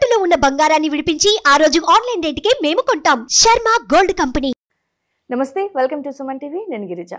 తాకట్టులో ఉన్న బంగారాన్ని విడిపించి ఆ రోజు ఆన్లైన్ రేటుకే మేము కొంటాం. Sharma gold company. నమస్తే, వెల్కమ్ టు సుమన్ టీవీ. నేను గిరిజ.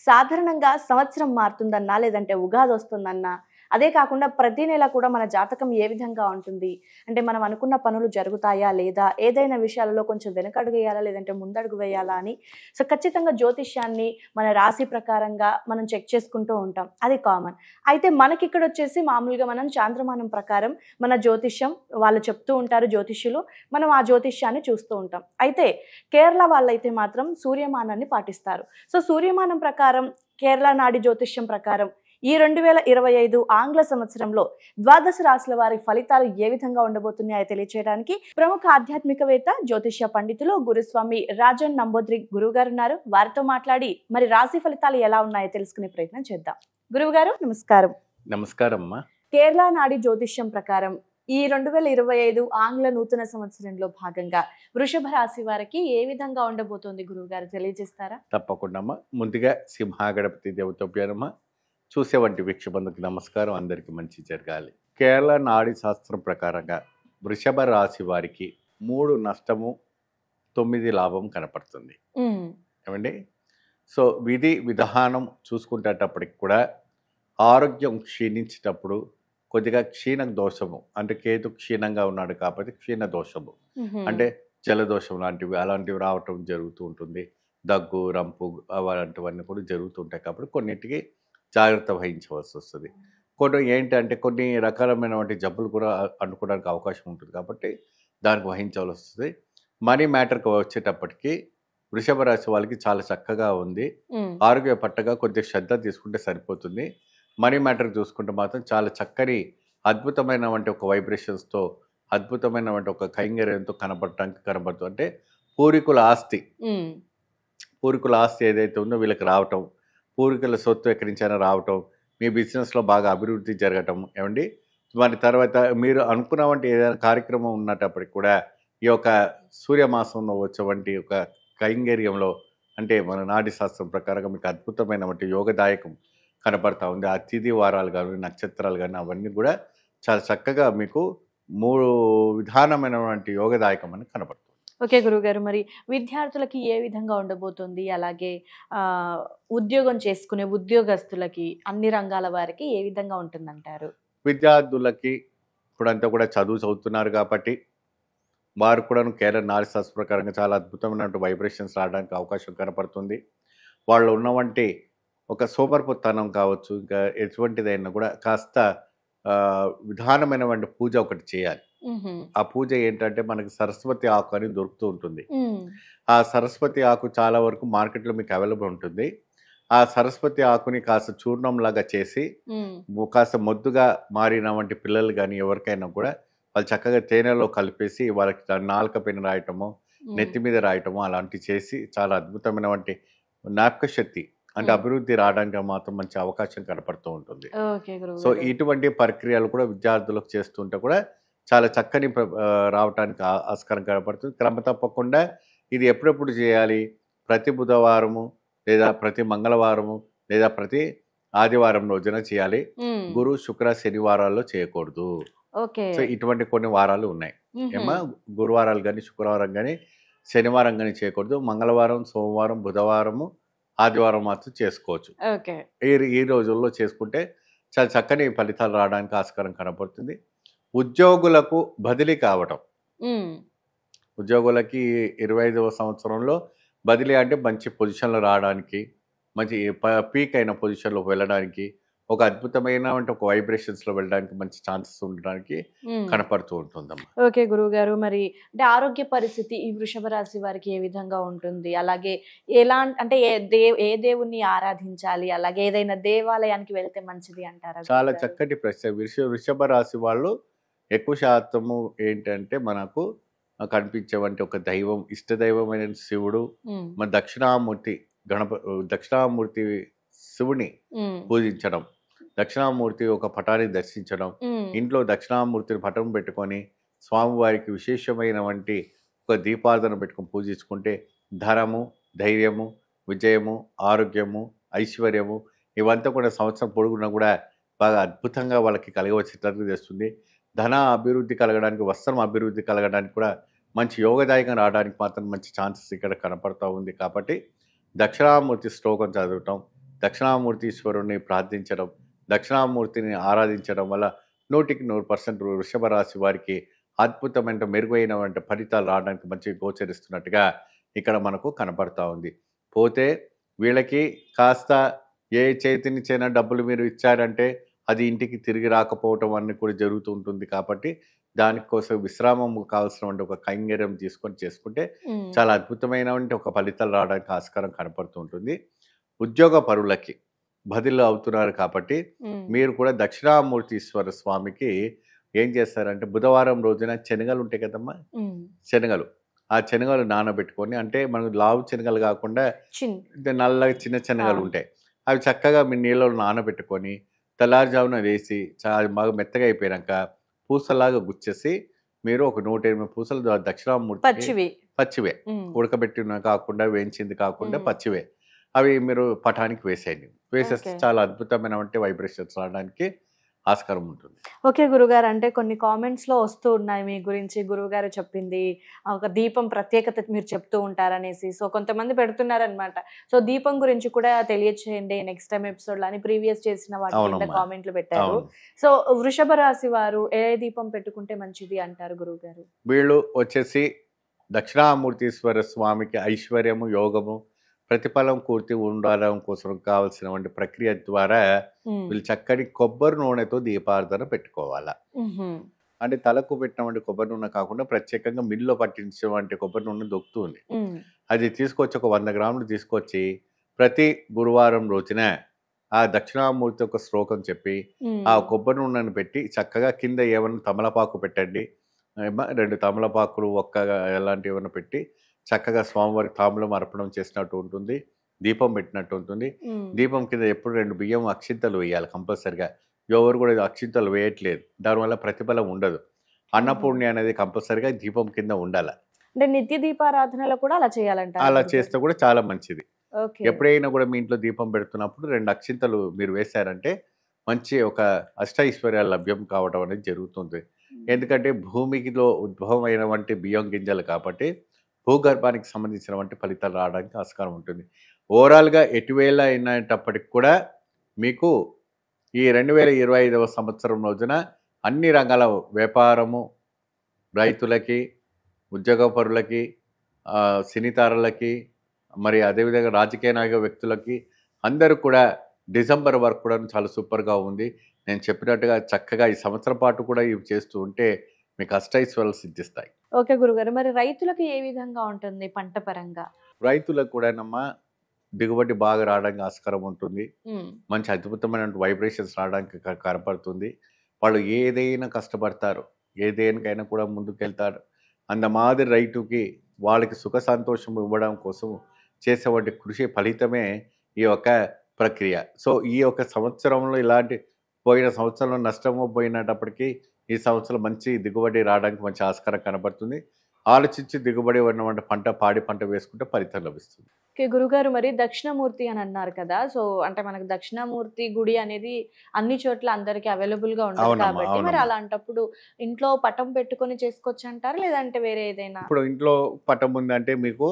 సాధారణంగా సంవత్సరం మారుతుందన్నా లేదంటే ఉగాది వస్తుందన్నా, అదే కాకుండా ప్రతి నెల కూడా మన జాతకం ఏ విధంగా ఉంటుంది అంటే మనం అనుకున్న పనులు జరుగుతాయా లేదా, ఏదైనా విషయాలలో కొంచెం వెనకడుగు వేయాలా లేదంటే ముందడుగు వేయాలా అని సో ఖచ్చితంగా జ్యోతిష్యాన్ని మన రాశి ప్రకారంగా మనం చెక్ చేసుకుంటూ ఉంటాం. అది కామన్. అయితే మనకి ఇక్కడ వచ్చేసి మామూలుగా మనం చాంద్రమానం ప్రకారం మన జ్యోతిష్యం వాళ్ళు చెప్తూ ఉంటారు జ్యోతిష్యులు, మనం ఆ జ్యోతిష్యాన్ని చూస్తూ ఉంటాం. అయితే కేరళ వాళ్ళైతే మాత్రం సూర్యమానాన్ని పాటిస్తారు. సో సూర్యమానం ప్రకారం కేరళ నాడి జ్యోతిష్యం ప్రకారం ఈ 2025 ఆంగ్ల సంవత్సరంలో ద్వాదశ రాశుల వారి ఫలితాలు ఏ విధంగా ఉండబోతున్నాయో తెలియచేయడానికి ప్రముఖ ఆధ్యాత్మికవేత్త జ్యోతిష్య పండితులు గురుస్వామి రాజన్ నంబోద్రి గురువు గారు ఉన్నారు. వారితో మాట్లాడి మరి రాశి ఫలితాలు ఎలా ఉన్నాయో తెలుసుకునే ప్రయత్నం చేద్దాం. గురువు గారు నమస్కారం. నమస్కారం అమ్మా. కేరళ నాడి జ్యోతిష్యం ప్రకారం ఈ 2025 ఆంగ్ల నూతన సంవత్సరంలో భాగంగా వృషభ రాశి వారికి ఏ విధంగా ఉండబోతోంది గురువు గారు తెలియజేస్తారా? తప్పకుండా అమ్మా. ముందుగా సింహగణపతి దేవతోప్యానమ్మా. చూసేవంటి వీక్షబంధుకి నమస్కారం. అందరికీ మంచి జరగాలి. కేరళ నాడి శాస్త్రం ప్రకారంగా వృషభ రాశి వారికి 3 నష్టము 9 లాభం కనపడుతుంది. ఏమండి? సో విధి విధానం చూసుకుంటేటప్పటికి కూడా ఆరోగ్యం క్షీణించేటప్పుడు కొద్దిగా క్షీణ దోషము, అంటే కేతు క్షీణంగా ఉన్నాడు కాబట్టి క్షీణ దోషము అంటే జలదోషం లాంటివి అలాంటివి రావటం జరుగుతూ ఉంటుంది. దగ్గు రంపు అలాంటివన్నీ కూడా జరుగుతుంటాయి కాబట్టి కొన్నిటికి జాగ్రత్త వహించవలసి వస్తుంది. కొన్ని ఏంటంటే కొన్ని రకాలమైనటువంటి జబ్బులు కూడా అనుకోవడానికి అవకాశం ఉంటుంది కాబట్టి దానికి వహించవలసి వస్తుంది. మనీ మ్యాటర్కి వచ్చేటప్పటికి వృషభ రాశి వాళ్ళకి చాలా చక్కగా ఉంది. ఆరోగ్య పట్టగా కొద్దిగా శ్రద్ధ తీసుకుంటే సరిపోతుంది. మనీ మ్యాటర్ చూసుకుంటే మాత్రం చాలా చక్కని అద్భుతమైనటువంటి ఒక వైబ్రేషన్స్తో అద్భుతమైనటువంటి ఒక కైంగర్యంతో కనబడుతుంది. అంటే పూర్వీకుల ఆస్తి ఏదైతే ఉందో వీళ్ళకి రావటం, పూర్వీకుల సొత్తు ఎక్కడి నుంచైనా రావటం, మీ బిజినెస్లో బాగా అభివృద్ధి జరగటం. ఏమండి? మరి తర్వాత మీరు అనుకున్నవంటి ఏదైనా కార్యక్రమం ఉన్నప్పటికి కూడా ఈ యొక్క సూర్యమాసంలో వచ్చేవంటి ఒక కైంగర్యంలో అంటే మన నాడి శాస్త్రం ప్రకారంగా మీకు అద్భుతమైనటువంటి యోగదాయకం కనపడతా ఉంది. ఆ తిథి వారాలు కానీ నక్షత్రాలు కానీ అవన్నీ కూడా చాలా చక్కగా మీకు 3 విధానమైనటువంటి యోగదాయకం అని కనపడుతుంది. ఓకే గురువుగారు, మరి విద్యార్థులకి ఏ విధంగా ఉండబోతుంది, అలాగే ఉద్యోగం చేసుకునే ఉద్యోగస్తులకి అన్ని రంగాల వారికి ఏ విధంగా ఉంటుందంటారు? విద్యార్థులకి ఇప్పుడంతా కూడా చదువుతున్నారు కాబట్టి వారు కూడా కేరళ నాడి శాస్త్ర ప్రకారంగా చాలా అద్భుతమైనటువంటి వైబ్రేషన్స్ రావడానికి అవకాశం కనపడుతుంది. వాళ్ళు ఉన్నవంటి ఒక సోమరిపోతనం కావచ్చు, ఇంకా ఎటువంటిదైనా కూడా కాస్త విధానమైనటువంటి పూజ ఒకటి చేయాలి. ఆ పూజ ఏంటంటే మనకి సరస్వతి ఆకు అని దొరుకుతూ ఉంటుంది. ఆ సరస్వతి ఆకు చాలా వరకు మార్కెట్లో మీకు అవైలబుల్ ఉంటుంది. ఆ సరస్వతి ఆకుని కాస్త చూర్ణం లాగా చేసి కాస్త మొద్దుగా మారిన వంటి పిల్లలు కానీ ఎవరికైనా కూడా వాళ్ళు చక్కగా తేనెలో కలిపేసి వాళ్ళకి నాలుక పైన రాయటము, నెత్తి మీద రాయటము అలాంటివి చేసి చాలా అద్భుతమైనటువంటి జ్ఞాపక శక్తి అంటే అభివృద్ధి రావడానికి మాత్రం మంచి అవకాశం కనపడుతూ ఉంటుంది. సో ఇటువంటి ప్రక్రియలు కూడా విద్యార్థులకు చేస్తుంటే కూడా చాలా చక్కని రావడానికి ఆస్కారం కనపడుతుంది. క్రమ తప్పకుండా ఇది ఎప్పుడెప్పుడు చేయాలి? ప్రతి బుధవారము లేదా ప్రతి మంగళవారము లేదా ప్రతి ఆదివారం రోజున చేయాలి. గురు శుక్ర శనివారాల్లో చేయకూడదు. సో ఇటువంటి కొన్ని వారాలు ఉన్నాయి ఏమా. గురువారాలు కానీ శుక్రవారం కానీ శనివారం కానీ చేయకూడదు. మంగళవారం సోమవారం బుధవారము ఆదివారం మాత్రం చేసుకోవచ్చు. ఈ రోజుల్లో చేసుకుంటే చాలా చక్కని ఫలితాలు రావడానికి ఆస్కారం కనపడుతుంది. ఉద్యోగులకు బదిలీ కావటం, ఉద్యోగులకి 25వ సంవత్సరంలో బదిలీ అంటే మంచి పొజిషన్లో రావడానికి, మంచి పీక్ అయిన పొజిషన్లో వెళ్ళడానికి, ఒక అద్భుతమైన ఒక వైబ్రేషన్స్లో వెళ్ళడానికి మంచి ఛాన్సెస్ ఉండడానికి కనపడుతూ ఉంటుందమ్మా. ఓకే గురువు గారు, మరి అంటే ఆరోగ్య పరిస్థితి ఈ వృషభ రాశి వారికి ఏ విధంగా ఉంటుంది, అలాగే ఎలా అంటే ఏ దేవుణ్ణి ఆరాధించాలి, అలాగే ఏదైనా దేవాలయానికి వెళ్తే మంచిది అంటారా? చాలా చక్కటి ప్రశ్న. వృషభ రాశి వాళ్ళు ఎక్కువ శాతము ఏంటంటే మనకు కనిపించేవంటి ఒక దైవం, ఇష్టదైవమైన శివుడు, మన దక్షిణామూర్తి శివుని పూజించడం, దక్షిణామూర్తి ఒక పటాన్ని దర్శించడం, ఇంట్లో దక్షిణామూర్తిని పటం పెట్టుకొని స్వామివారికి విశేషమైన వంటి ఒక దీపార్థన పెట్టుకొని పూజించుకుంటే ధనము, ధైర్యము, విజయము, ఆరోగ్యము, ఐశ్వర్యము ఇవంతా కూడా సంవత్సరం పొడుగునా కూడా బాగా అద్భుతంగా వాళ్ళకి కలిగవచ్చేటట్టు చేస్తుంది. ధన అభివృద్ధి కలగడానికి, వస్త్రం అభివృద్ధి కలగడానికి కూడా మంచి యోగదాయకం రావడానికి మాత్రం మంచి ఛాన్సెస్ ఇక్కడ కనపడతా ఉంది. కాబట్టి దక్షిణామూర్తి శ్లోకం చదవటం, దక్షిణామూర్తి ఈశ్వరుని ప్రార్థించడం, దక్షిణామూర్తిని ఆరాధించడం వల్ల 100% వృషభ రాశి వారికి అద్భుతమైన మెరుగైన ఫలితాలు రావడానికి మంచి గోచరిస్తున్నట్టుగా ఇక్కడ మనకు కనపడతా ఉంది. పోతే వీళ్ళకి కాస్త ఏ చేతినిచ్చైనా డబ్బులు మీరు ఇచ్చారంటే అది ఇంటికి తిరిగి రాకపోవటం అన్నీ కూడా జరుగుతూ ఉంటుంది. కాబట్టి దానికోసం విశ్రామం కావాల్సిన ఒక కైంగర్యం తీసుకొని చేసుకుంటే చాలా అద్భుతమైన ఒక ఫలితాలు రావడానికి ఆస్కారం కనపడుతూ ఉంటుంది. ఉద్యోగ పరులకి బదిలీ అవుతున్నారు కాబట్టి మీరు కూడా దక్షిణామూర్తీశ్వర స్వామికి ఏం చేస్తారంటే బుధవారం రోజున శనగలు ఉంటాయి కదమ్మా, శనగలు, ఆ శనగలు నానబెట్టుకొని, అంటే మనకు లావు శనగలు కాకుండా నల్లగా చిన్న శనగలు ఉంటాయి, అవి చక్కగా మీ నీళ్ళలో నానబెట్టుకొని తెల్లారుజామున వేసి చాలా బాగా మెత్తగా అయిపోయాక పూసలాగా గుచ్చేసి మీరు ఒక 108 పూసలు దక్షిణామూర్తి పచ్చివే, ఉడకబెట్టిన కాకుండా వేయించింది కాకుండా పచ్చివే, అవి మీరు పటానికి వేసేయండి. వేసేస్తే చాలా అద్భుతమైన వైబ్రేషన్స్ రావడానికి ఆస్కారం ఉంటుంది. ఓకే గురుగారు, అంటే కొన్ని కామెంట్స్ లో వస్తూ ఉన్నాయి మీ గురించి, గురువుగారు చెప్పింది ఒక దీపం ప్రత్యేకత మీరు చెప్తూ ఉంటారనేసి. సో కొంతమంది పెడుతున్నారనమాట. సో దీపం గురించి కూడా తెలియచేయండి నెక్స్ట్ టైం ఎపిసోడ్ లో అని ప్రీవియస్ చేసిన వాటి కింద కామెంట్లు పెట్టారు. సో వృషభ రాశి వారు ఏ దీపం పెట్టుకుంటే మంచిది అంటారు గురువుగారు? వీళ్ళు వచ్చేసి దక్షిణామూర్తీశ్వర స్వామికి ఐశ్వర్యము, యోగము, ప్రతిఫలం కూర్తి ఉండడం కోసం కావాల్సిన ప్రక్రియ ద్వారా వీళ్ళు చక్కటి కొబ్బరి నూనెతో దీపారాధన పెట్టుకోవాలా. అంటే తలకు పెట్టిన కొబ్బరి నూనె కాకుండా ప్రత్యేకంగా మిల్లో పట్టించే కొబ్బరి నూనె దొరుకుతుంది. అది తీసుకొచ్చి ఒక 100 గ్రాములు తీసుకొచ్చి ప్రతి గురువారం రోజున ఆ దక్షిణామూర్తి ఒక శ్లోకం చెప్పి ఆ కొబ్బరి నూనెను పెట్టి చక్కగా కింద ఏమన్నా తమలపాకు పెట్టండి, 2 తమలపాకులు ఎలాంటివి ఏమైనా పెట్టి చక్కగా స్వామివారికి తాంబూలం అర్పణం చేసినట్టు ఉంటుంది, దీపం పెట్టినట్టు ఉంటుంది. దీపం కింద ఎప్పుడు 2 బియ్యం అక్షింతలు వేయాలి కంపల్సరిగా. ఎవరు కూడా అక్షింతలు వేయట్లేదు, దానివల్ల ప్రతిఫలం ఉండదు. అన్నపూర్ణి అనేది కంపల్సరిగా దీపం కింద ఉండాలి. అంటే నిత్య దీపారాధనలో కూడా అలా చేయాలంట. అలా చేస్తే కూడా చాలా మంచిది. ఎప్పుడైనా కూడా మీ ఇంట్లో దీపం పెడుతున్నప్పుడు 2 అక్షింతలు మీరు వేశారంటే మంచి ఒక అష్టైశ్వర్యాలు లభ్యం కావడం అనేది జరుగుతుంది. ఎందుకంటే భూమికిలో ఉద్భవమైన బియ్యం గింజలు కాబట్టి భూగర్భానికి సంబంధించిన ఫలితాలు రావడానికి ఆస్కారం ఉంటుంది. ఓవరాల్గా ఎటువేళ అయినప్పటికి కూడా మీకు ఈ 2025వ సంవత్సరం రోజున అన్ని రంగాల వ్యాపారము, రైతులకి, ఉద్యోగపరులకి, సినీతారులకి, మరి అదేవిధంగా రాజకీయ నాయక వ్యక్తులకి అందరూ కూడా డిసెంబర్ వరకు కూడా చాలా సూపర్గా ఉంది. నేను చెప్పినట్టుగా చక్కగా ఈ సంవత్సరం పాటు కూడా ఇవి చేస్తూ ఉంటే మీకు అష్టైశ్వర్యాలు సిద్ధిస్తాయి. ఓకే గురుగారు, మరి రైతులకు ఏ విధంగా ఉంటుంది పంట పరంగా? రైతులకు కూడానమ్మా దిగుబడి బాగా రావడానికి ఆస్కారం ఉంటుంది, మంచి అద్భుతమైన వైబ్రేషన్స్ రావడానికి కనపడుతుంది. వాళ్ళు ఏదైనా కష్టపడతారు, ఏదేనికైనా కూడా ముందుకెళ్తారు. అంత మాదిరి రైతుకి వాళ్ళకి సుఖ సంతోషం ఇవ్వడం కోసం చేసేవాటి కృషి ఫలితమే ఈ యొక్క ప్రక్రియ. సో ఈ యొక్క సంవత్సరంలో ఇలాంటి పోయిన సంవత్సరంలో నష్టము పోయినప్పటికీ ఈ సంవత్సరం మంచి దిగుబడి రావడానికి మంచి ఆస్కారం కనబడుతుంది. ఆలోచించి దిగుబడి ఉన్న పాడి పంట వేసుకుంటే ఫలితం లభిస్తుంది. ఓకే గురుగారు, మరి దక్షిణామూర్తి అని అన్నారు కదా, సో అంటే మనకు దక్షిణామూర్తి గుడి అనేది అన్ని చోట్ల అందరికి అవైలబుల్ గా ఉంటుంది కాబట్టి మరి అలాంటప్పుడు ఇంట్లో పటం పెట్టుకొని చేసుకోవచ్చు అంటారు, లేదంటే వేరే ఏదైనా? ఇప్పుడు ఇంట్లో పటం ఉందంటే మీకు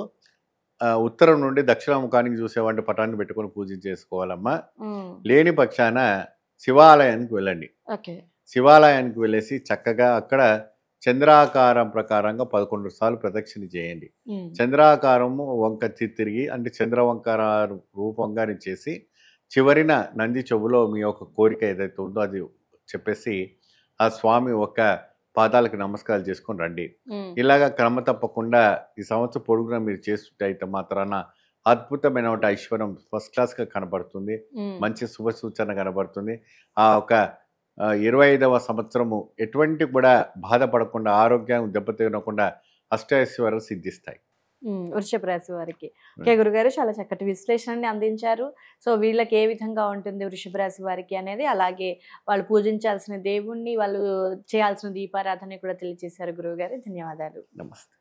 ఉత్తరం నుండి దక్షిణాముఖానికి చూసేవాడి పటాన్ని పెట్టుకొని పూజ చేసుకోవాలమ్మా. లేని పక్షాన శివాలయానికి వెళ్ళండి. శివాలయానికి వెళ్ళేసి చక్కగా అక్కడ చంద్రాకారం ప్రకారంగా 11 సార్లు ప్రదక్షిణ చేయండి. చంద్రాకారము వంక తిరిగి అంటే చంద్రవంకర రూపంగా చేసి చివరిన నంది చెవులో మీ యొక్క కోరిక ఏదైతే ఉందో అది చెప్పేసి ఆ స్వామి యొక్క పాదాలకు నమస్కారాలు చేసుకొని రండి. ఇలాగా క్రమ తప్పకుండా ఈ సంవత్సరం పొడుగున మీరు చేస్తుంటే అయితే మాత్రాన అద్భుతమైన ఐశ్వర్యం ఫస్ట్ క్లాస్గా కనబడుతుంది, మంచి శుభ సూచన కనబడుతుంది. ఆ ఒక 25వ సంవత్సరము ఎటువంటి కూడా బాధపడకుండా, ఆరోగ్యం దెబ్బతినకుండా అష్టైశ్వర్యాలు సిద్ధిస్తాయి వృషభ రాశి వారికి. ఓకే గురుగారు, చాలా చక్కటి విశ్లేషణని అందించారు. సో వీళ్ళకి ఏ విధంగా ఉంటుంది వృషభ రాశి వారికి అనేది, అలాగే వాళ్ళు పూజించాల్సిన దేవుణ్ణి, వాళ్ళు చేయాల్సిన దీపారాధన కూడా తెలియజేశారు గురువుగారు. ధన్యవాదాలు. నమస్తే.